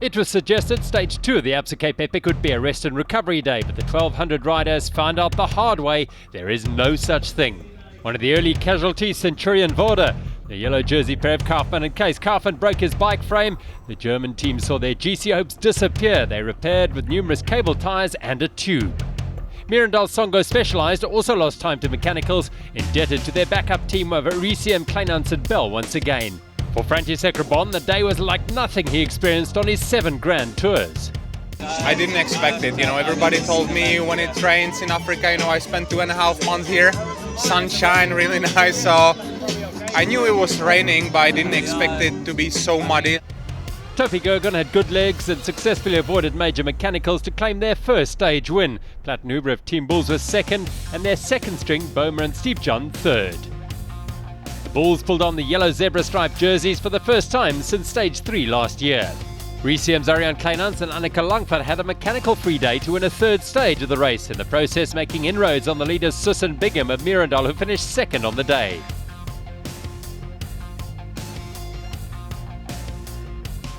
It was suggested stage 2 of the Absa Cape Epic would be a rest and recovery day, but the 1200 riders found out the hard way there is no such thing. One of the early casualties, Centurion Voda. The yellow jersey pair of Kaufmann and Case. Kaufmann broke his bike frame. The German team saw their GC hopes disappear. They repaired with numerous cable tyres and a tube. Mirandal Songo Specialized also lost time to mechanicals, indebted to their backup team of Riciem, Kleinans and Bell once again. For František Rebon, the day was like nothing he experienced on his 7 Grand Tours. I didn't expect it. Everybody told me when it rains in Africa, I spent 2.5 months here. Sunshine, really nice. So I knew it was raining, but I didn't expect it to be so muddy. Topi Gergen had good legs and successfully avoided major mechanicals to claim their first stage win. Platt and Huber of Team Bulls was second, and their second string, Bomer and Steve John, third. The Bulls pulled on the yellow zebra striped jerseys for the first time since stage 3 last year. Riciem's Ariane Kleinans and Annika Langvaart had a mechanical-free day to win a third stage of the race, in the process making inroads on the leaders Susan Bigham of Mirandal, who finished second on the day.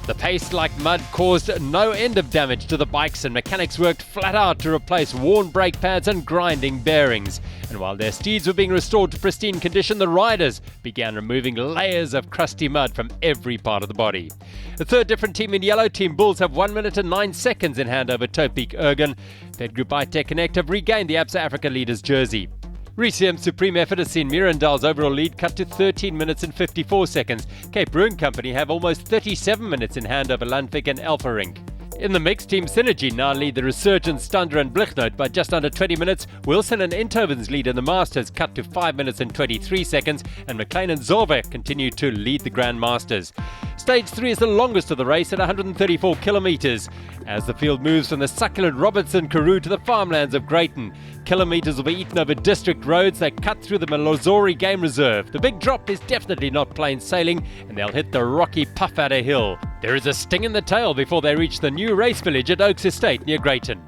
The pace like mud caused no end of damage to the bikes, and mechanics worked flat out to replace worn brake pads and grinding bearings. And while their steeds were being restored to pristine condition, the riders began removing layers of crusty mud from every part of the body. The third different team in yellow, Team Bulls, have 1 minute and 9 seconds in hand over Topik Ergen. Fed Group iTech Connect have regained the Absa Africa leaders jersey. Riciem's supreme effort has seen Mirandal's overall lead cut to 13 minutes and 54 seconds. Cape Brewing Company have almost 37 minutes in hand over Landvik and Alpha Rink. In the mixed, Team Synergy now lead the Resurgence, Stander and Blichnote by just under 20 minutes. Wilson and Enthoven's lead in the Masters cut to 5 minutes and 23 seconds, and McLean and Zorve continue to lead the Grand Masters. Stage 3 is the longest of the race at 134 kilometres. As the field moves from the succulent Robertson Karoo to the farmlands of Greyton, kilometres will be eaten over district roads that cut through the Malozori Game Reserve. The big drop is definitely not plain sailing, and they'll hit the rocky Puffadder Hill. There is a sting in the tail before they reach the new race village at Oaks Estate near Greyton.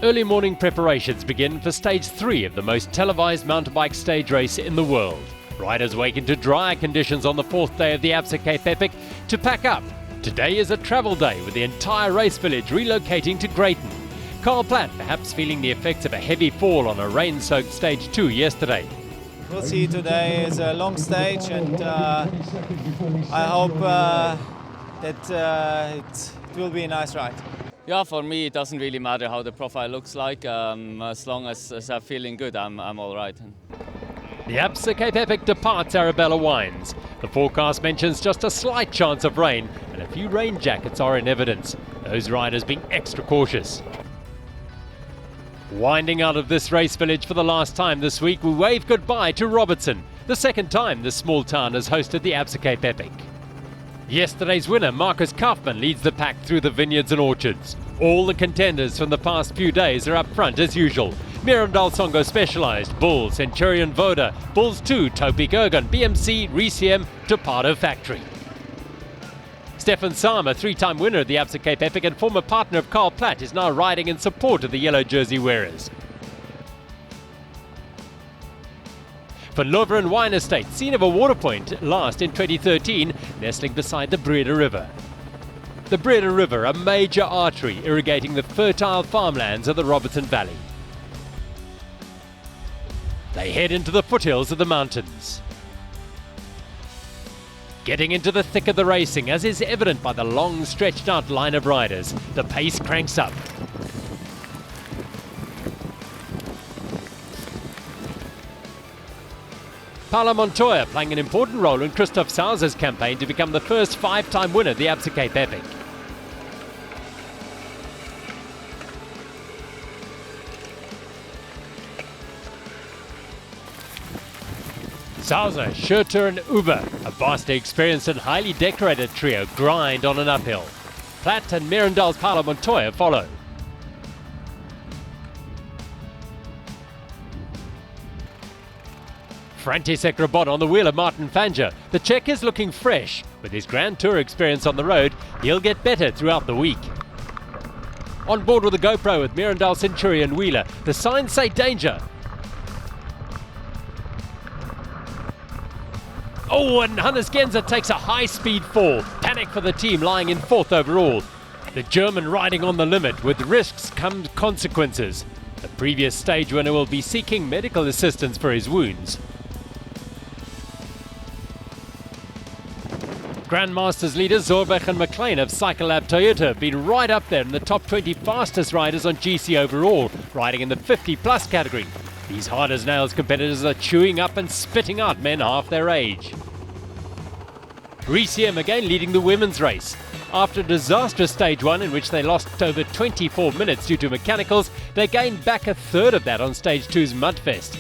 Early morning preparations begin for stage 3 of the most televised mountain bike stage race in the world. Riders wake into drier conditions on the 4th day of the Absa Cape Epic to pack up. Today is a travel day with the entire race village relocating to Greyton. Carl Platt perhaps feeling the effects of a heavy fall on a rain-soaked stage 2 yesterday. We'll see, today is a long stage, and I hope that it will be a nice ride. Yeah, for me it doesn't really matter how the profile looks like. As long as I'm feeling good, I'm all right. The Absa Cape Epic departs Arabella Wines. The forecast mentions just a slight chance of rain, and a few rain jackets are in evidence, those riders being extra cautious. Winding out of this race village for the last time this week, we wave goodbye to Robertson, the second time this small town has hosted the Absa Cape Epic. Yesterday's winner, Marcus Kaufmann, leads the pack through the vineyards and orchards. All the contenders from the past few days are up front as usual. Mirandal Songo Specialized, Bulls, Centurion Voda, Bulls 2, Topi Gergen, BMC, Riciem, Departo Factory. Stefan Sam, a 3-time winner of the Absa Cape Epic and former partner of Carl Platt, is now riding in support of the yellow jersey wearers. Van Lover and Wine Estate, scene of a water point last in 2013, nestling beside the Breda River. The Breda River, a major artery irrigating the fertile farmlands of the Robertson Valley. They head into the foothills of the mountains. Getting into the thick of the racing, as is evident by the long stretched out line of riders, the pace cranks up. Paolo Montoya playing an important role in Christoph Sauser's campaign to become the first 5-time winner of the Absa Cape Epic. Sauser, Schurter and Uber, a vastly experienced and highly decorated trio, grind on an uphill. Platt and Mirandal's Paolo Montoya follow. František Rebon on the wheel of Martin Fanger. The Czech is looking fresh. With his Grand Tour experience on the road, he'll get better throughout the week. On board with a GoPro with Mirandal Centurion Wheeler, the signs say danger. Oh, and Hannes Genzer takes a high-speed fall. panic for the team lying in 4th overall. The German riding on the limit. With risks come consequences. The previous stage winner will be seeking medical assistance for his wounds. Grandmasters leaders Zorberg and McLean of Cycle Lab Toyota have been right up there in the top 20 fastest riders on GC overall, riding in the 50-plus category. These hard-as-nails competitors are chewing up and spitting out men half their age. RCM again leading the women's race. After a disastrous stage 1 in which they lost over 24 minutes due to mechanicals, they gained back a third of that on stage 2's Mudfest.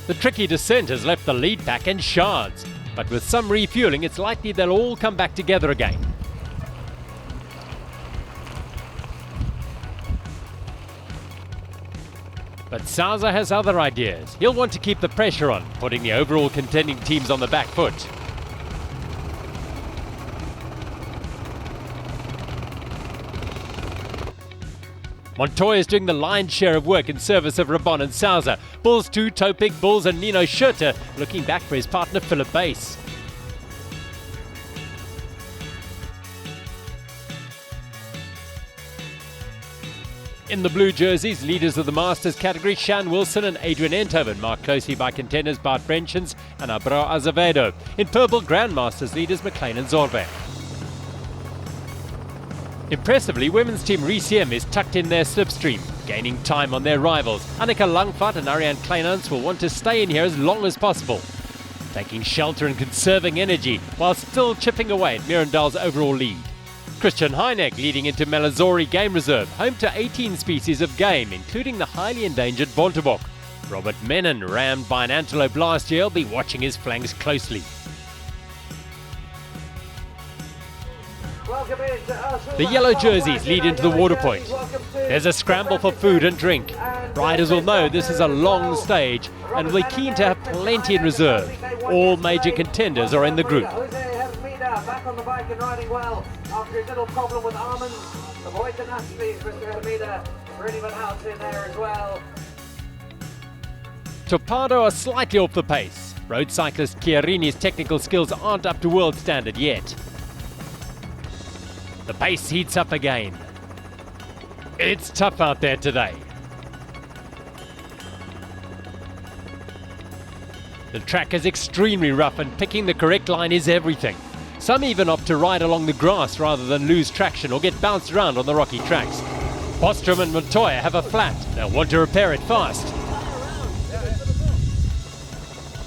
The tricky descent has left the lead pack in shards, but with some refueling it's likely they'll all come back together again. But Sousa has other ideas. He'll want to keep the pressure on, putting the overall contending teams on the back foot. Montoya is doing the lion's share of work in service of Rabon and Sousa. Bulls 2, Topik, Bulls and Nino Schurter looking back for his partner Philip Bass. In the blue jerseys, leaders of the Masters category, Shan Wilson and Adrian Enthoven, marked closely by contenders Bart Brenchens and Abrao Azevedo. In purple, Grandmasters leaders McLean and Zorberg. Impressively, women's team RCM is tucked in their slipstream, gaining time on their rivals. Annika Langvaart and Ariane Kleinans will want to stay in here as long as possible, taking shelter and conserving energy while still chipping away at Mirandal's overall lead. Christian Heineck leading into Malazori Game Reserve, home to 18 species of game, including the highly endangered Bontebok. Robert Menon, rammed by an antelope last year, will be watching his flanks closely. The yellow jerseys lead into the water point. There's a scramble for food and drink. Riders will know this is a long stage and will be keen to have plenty in reserve. All major contenders are in the group. Back on the bike and riding well after his little problem with almonds. Avoid the nasties, Mr. Hermida. Really went out in there as well. Torpedo are slightly off the pace. Road cyclist Chiarini's technical skills aren't up to world standard yet. The pace heats up again. It's tough out there today. The track is extremely rough and picking the correct line is everything. Some even opt to ride along the grass rather than lose traction or get bounced around on the rocky tracks. Bostrom and Montoya have a flat. They'll want to repair it fast.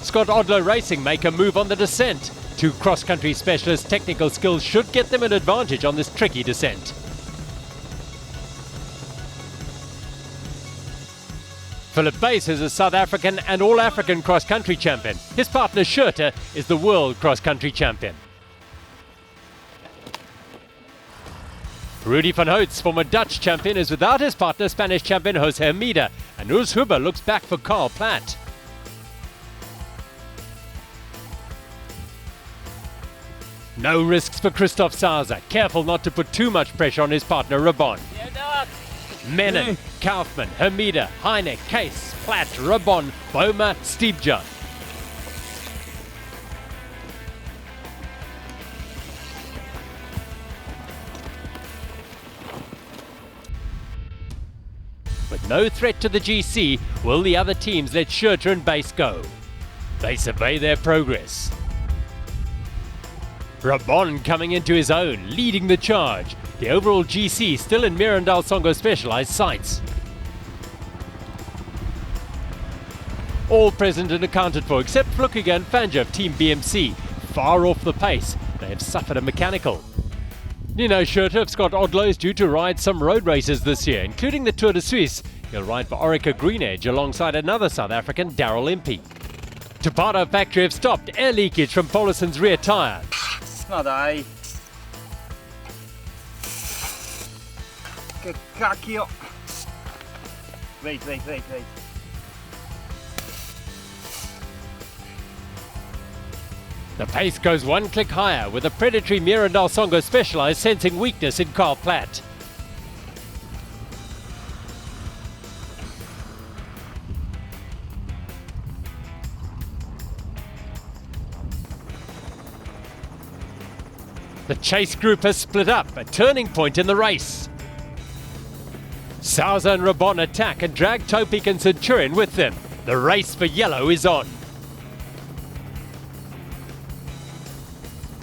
Scott Odlo Racing make a move on the descent. Two cross-country specialists' technical skills should get them an advantage on this tricky descent. Philip Bass is a South African and All-African cross-country champion. His partner Schurter is the world cross-country champion. Rudy van Hoots, former Dutch champion, is without his partner Spanish champion Jose Hermida, and Urs Huber looks back for Karl Platt. No risks for Christoph Sousa, careful not to put too much pressure on his partner Rabon. Menon, Kaufmann, Hermida, Heineck, Case, Platt, Rabon, Boma, Stiebjan. With no threat to the GC, will the other teams let Schurter and Bass go? They survey their progress. Rabon coming into his own, leading the charge. The overall GC still in Mirandal Songo Specialized sights. All present and accounted for except Flukiger and Fanja of Team BMC. Far off the pace, they have suffered a mechanical. Nino Schurter of Scott Odlo is due to ride some road races this year, including the Tour de Suisse. He'll ride for Orica Green Edge alongside another South African, Daryl Impey. Tupado factory have stopped air leakage from Polison's rear tyre. Not I. Che cacchio. Wait. The pace goes one click higher with a predatory Mirandal Songo Specialized sensing weakness in Karl Platt. The The chase group has split up, a turning point in the race. Sousa and Rabon attack and drag Topik and Centurion with them. The race for yellow is on.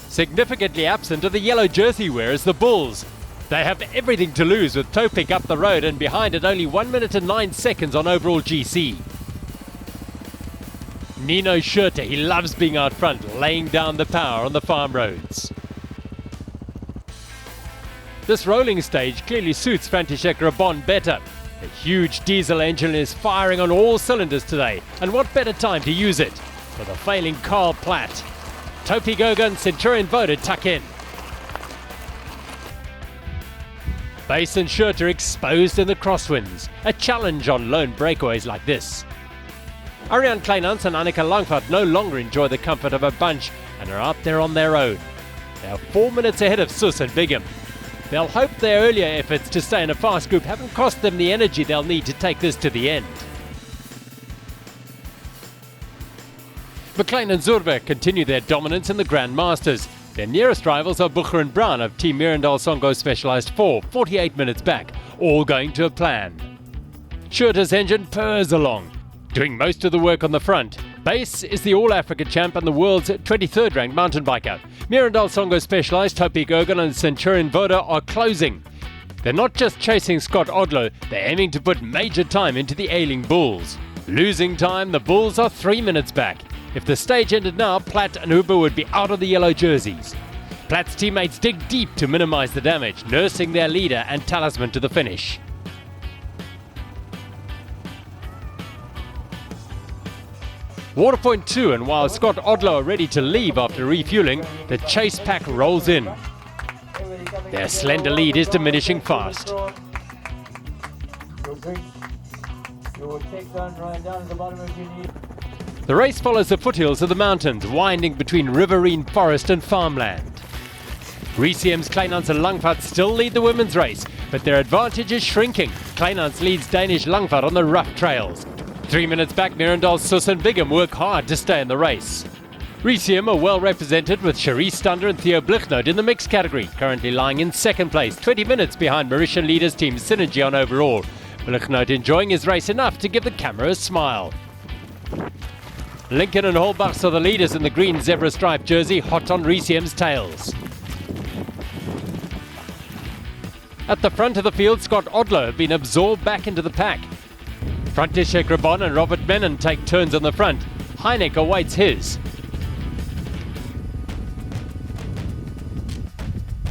Significantly absent are the yellow jersey wearers, the Bulls. They have everything to lose with Topik up the road and behind at only 1 minute and 9 seconds on overall GC. Nino Schurter, he loves being out front, laying down the power on the farm roads. This rolling stage clearly suits František Rabon better. A huge diesel engine is firing on all cylinders today, and what better time to use it for the failing Karl Platt. Topik Erga and Centurion Voda tuck in. Base and Schurter exposed in the crosswinds, a challenge on lone breakaways like this. Arjan Kleinans and Annika Langvaart no longer enjoy the comfort of a bunch and are out there on their own. They are 4 minutes ahead of Sus and Bigham. They'll hope their earlier efforts to stay in a fast group haven't cost them the energy they'll need to take this to the end. McLean and Zurbe continue their dominance in the Grand Masters. Their nearest rivals are Bucher and Brown of Team Mirandal Songo Specialized 4, 48 minutes back, all going to a plan. Schurter's engine purrs along, doing most of the work on the front. Base is the All-Africa champ and the world's 23rd ranked mountain biker. Mirandal Songo Specialized, Topik Erga and Centurion Voda are closing. They're not just chasing Scott Odlo, they're aiming to put major time into the ailing Bulls. Losing time, the Bulls are 3 minutes back. If the stage ended now, Platt and Huber would be out of the yellow jerseys. Platt's teammates dig deep to minimize the damage, nursing their leader and talisman to the finish. Waterpoint 2, and while Scott Odlo are ready to leave after refueling, the chase pack rolls in. Their slender lead is diminishing fast. The race follows the foothills of the mountains, winding between riverine forest and farmland. Riciem's Kleinans and Langvaart still lead the women's race, but their advantage is shrinking. Kleinans leads Danish Langvaart on the rough trails. 3 minutes back, Mirandal's Sus and Bigham work hard to stay in the race. Riciem are well represented with Cherise Stunder and Theo Blichnote in the mixed category, currently lying in second place, 20 minutes behind Mauritian leaders Team Synergy on overall. Blichnote enjoying his race enough to give the camera a smile. Lincoln and Holbachs are the leaders in the green zebra stripe jersey, hot on Riciem's tails. At the front of the field, Scott Odlo have been absorbed back into the pack. František Rabon and Robert Menon take turns on the front. Heineck awaits his.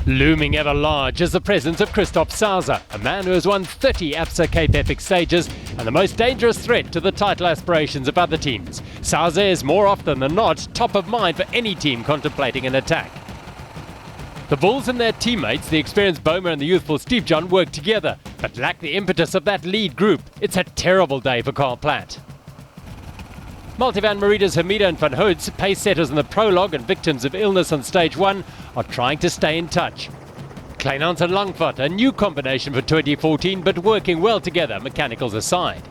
Looming ever large is the presence of Christoph Sousa, a man who has won 30 Absa Cape Epic stages and the most dangerous threat to the title aspirations of other teams. Sousa is more often than not top of mind for any team contemplating an attack. The Bulls and their teammates, the experienced Bomer and the youthful Steve John, work together, but lack the impetus of that lead group. It's a terrible day for Karl Platt. Multivan Maridas Hamida and Van Hoods, pace setters in the prologue and victims of illness on stage 1, are trying to stay in touch. Kleinans and Langvaart, a new combination for 2014, but working well together, mechanicals aside.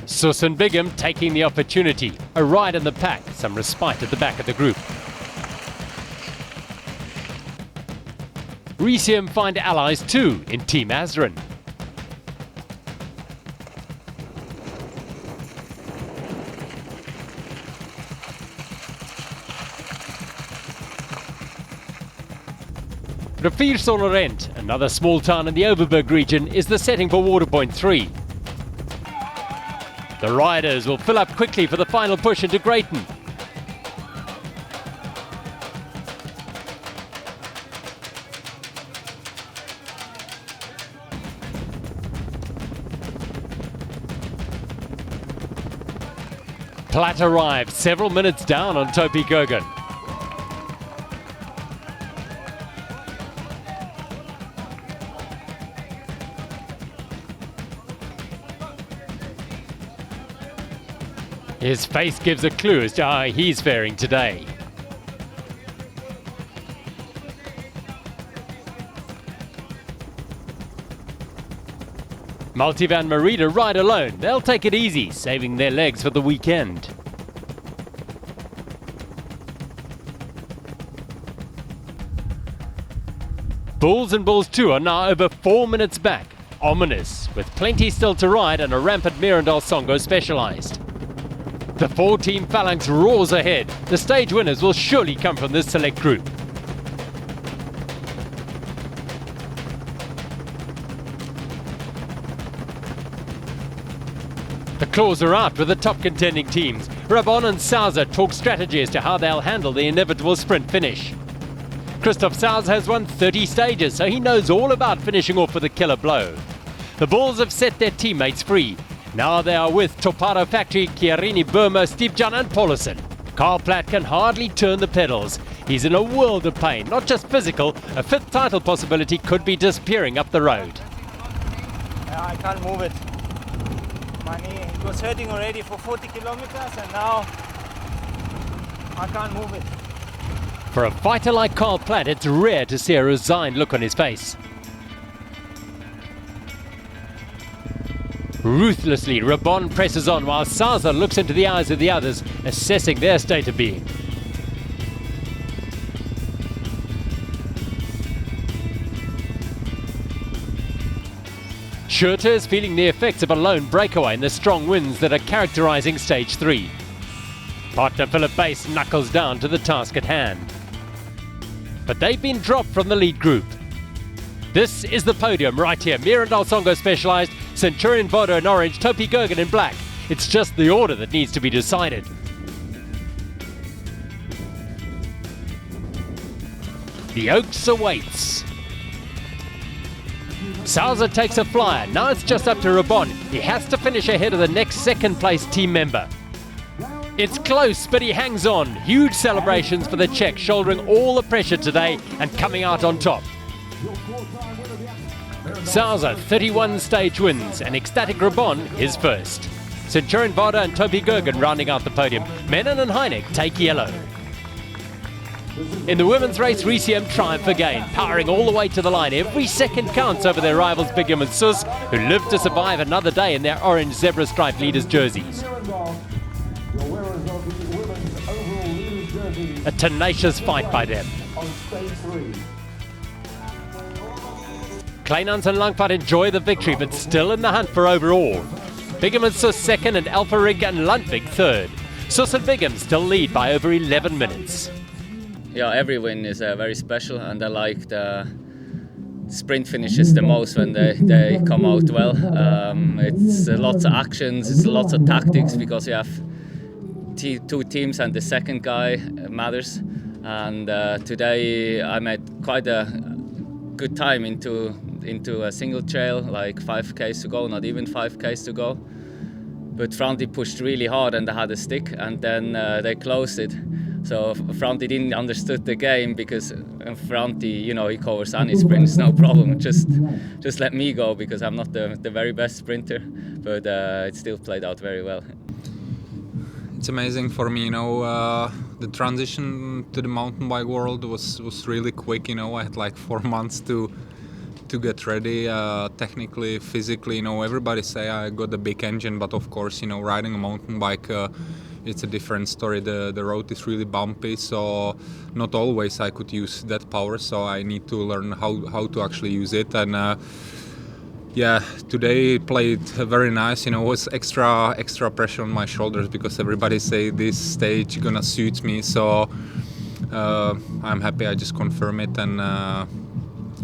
Sus and Bigham taking the opportunity. A ride in the pack, some respite at the back of the group. Riciem find allies too in Team Azran. Riviersonderend, another small town in the Overberg region, is the setting for Waterpoint 3. The riders will fill up quickly for the final push into Greyton. Platt arrives several minutes down on Topik Erga. His face gives a clue as to how he's faring today. Multivan Merida ride alone. They'll take it easy, saving their legs for the weekend. Bulls and Bulls 2 are now over 4 minutes back. Ominous, with plenty still to ride and a rampant Mirandal Songo specialised. The 4-team phalanx roars ahead. The stage winners will surely come from this select group. The claws are out with the top contending teams. Rabon and Sousa talk strategy as to how they'll handle the inevitable sprint finish. Christoph Sousa has won 30 stages, so he knows all about finishing off with a killer blow. The Bulls have set their teammates free. Now they are with Toparo Factory, Chiarini, Burma, Steve-Jan and Paulison. Carl Platt can hardly turn the pedals. He's in a world of pain, not just physical. A 5th title possibility could be disappearing up the road. I can't move it. My knee, it was hurting already for 40 kilometers and now I can't move it. For a fighter like Carl Platt, it's rare to see a resigned look on his face. Ruthlessly, Rabon presses on while Sousa looks into the eyes of the others, assessing their state of being. Schurter is feeling the effects of a lone breakaway in the strong winds that are characterising Stage 3. Partner Philip Bass knuckles down to the task at hand. But they've been dropped from the lead group. This is the podium right here. Mirandal Songo specialised, Centurion Vodo in orange, Topi Gergen in black. It's just the order that needs to be decided. The Oaks awaits. Sousa takes a flyer. Now it's just up to Rabon. He has to finish ahead of the next second place team member. It's close, but he hangs on. Huge celebrations for the Czech, shouldering all the pressure today and coming out on top. Sousa, 31 stage wins, and ecstatic Rabon is first. Centurion Vada and Topi Gergen rounding out the podium. Menon and Heineck take yellow. In the women's race, Riciem triumph again, powering all the way to the line. Every second counts over their rivals Bigam and Sus, who live to survive another day in their orange zebra stripe leaders' jerseys. A tenacious fight by them. Kleinans and Langvaart enjoy the victory, but still in the hunt for overall. Bigam and Sus second and Alpha Rig and Lundvik third. Sus and Bigam still lead by over 11 minutes. Yeah, every win is very special, and I like the sprint finishes the most when they come out well. It's lots of actions, it's lots of tactics, because you have two teams and the second guy matters. And today I made quite a good time into a single trail, like 5Ks to go, not even 5Ks to go. But Franti pushed really hard and they had a stick, and then they closed it. So Franti didn't understood the game, because Franti, you know, he covers any sprints, no problem. Just let me go, because I'm not the very best sprinter, but it still played out very well. It's amazing for me, you know, the transition to the mountain bike world was really quick, you know. I had like 4 months to get ready, technically, physically, you know. Everybody say I got a big engine, but of course, you know, riding a mountain bike, it's a different story. The road is really bumpy, so not always I could use that power, so I need to learn how to actually use it. And yeah, today it played very nice, you know. It was extra pressure on my shoulders, because everybody say this stage gonna suit me, so I'm happy I just confirm it, and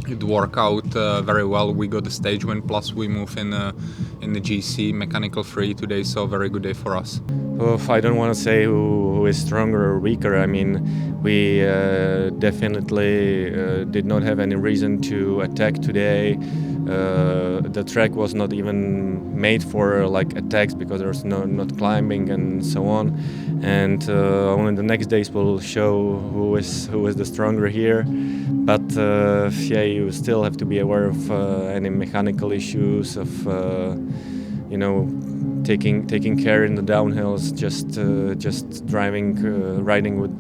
it worked out very well. We got the stage win, plus we move in the GC mechanical free today, so very good day for us. I don't want to say who is stronger or weaker. I mean, we definitely did not have any reason to attack today. The track was not even made for like attacks, because there's not climbing and so on. And only the next days will show who is the stronger here. But yeah, you still have to be aware of any mechanical issues, of you know, taking care in the downhills, just riding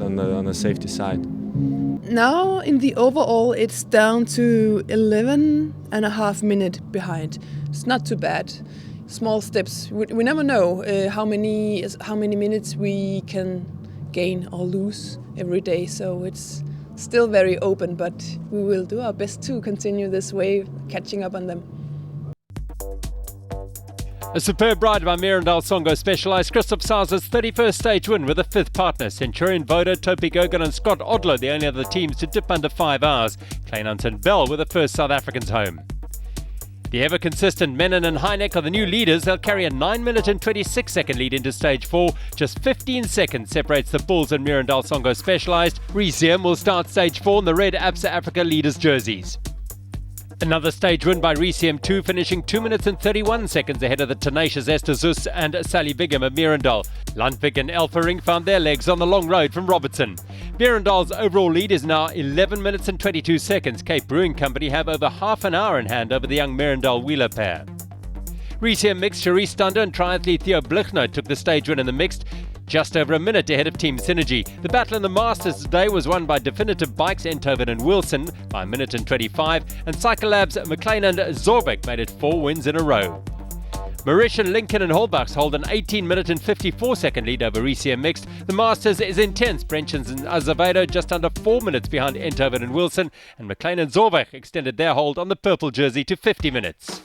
on the safety side. Now in the overall it's down to 11.5 minutes behind. It's not too bad. Small steps. We never know how many minutes we can gain or lose every day, so it's still very open, but we will do our best to continue this way, catching up on them. A superb ride by Mirandal Songo Specialized. Christoph Sauer's 31st stage win with a fifth partner. Centurion Voda, Topi Gogan and Scott Odlo, the only other teams to dip under 5 hours. Kleinhans and Bell were the first South Africans home. The ever-consistent Menon and Heineck are the new leaders. They'll carry a 9-minute and 26-second lead into stage 4. Just 15 seconds separates the Bulls and Mirandal Songo Specialized. Resium will start stage 4 in the red Absa Africa leaders jerseys. Another stage win by Resium 2, finishing 2 minutes and 31 seconds ahead of the tenacious Esther Zus and Sally Bigham of Mirandal. Lundvik and Elfering found their legs on the long road from Robertson. Mirandal's overall lead is now 11 minutes and 22 seconds. Cape Brewing Company have over half an hour in hand over the young Mirandal Wheeler pair. Resium mixed Cherise Stunder and triathlete Theo Blichner took the stage win in the mixed, just over a minute ahead of Team Synergy. The battle in the Masters today was won by Definitive Bikes Enthoven and Wilson by 1 minute and 25, and Cyclelab's McLean and Zorbeck made it 4 wins in a row. Mauritian, Lincoln and Holbachs hold an 18-minute and 54-second lead over Resium mixed. The Masters is intense. Brenchens and Azevedo just under 4 minutes behind Enthoven and Wilson, and McLean and Zorbeck extended their hold on the purple jersey to 50 minutes.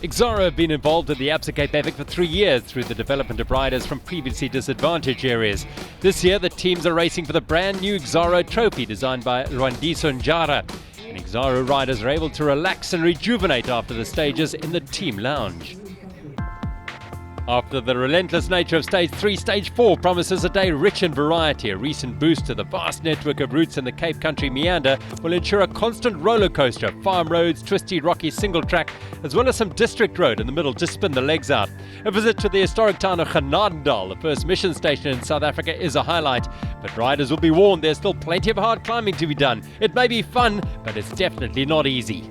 Exaro have been involved with the Absa Cape Epic for 3 years through the development of riders from previously disadvantaged areas. This year, the teams are racing for the brand new Exaro trophy designed by Rwandiso Njara. And Exaro riders are able to relax and rejuvenate after the stages in the team lounge. After the relentless nature of Stage 3, Stage 4 promises a day rich in variety. A recent boost to the vast network of routes in the Cape Country meander will ensure a constant roller coaster of farm roads, twisty, rocky single track, as well as some district road in the middle to spin the legs out. A visit to the historic town of Genadendal, the first mission station in South Africa, is a highlight. But riders will be warned there's still plenty of hard climbing to be done. It may be fun, but it's definitely not easy.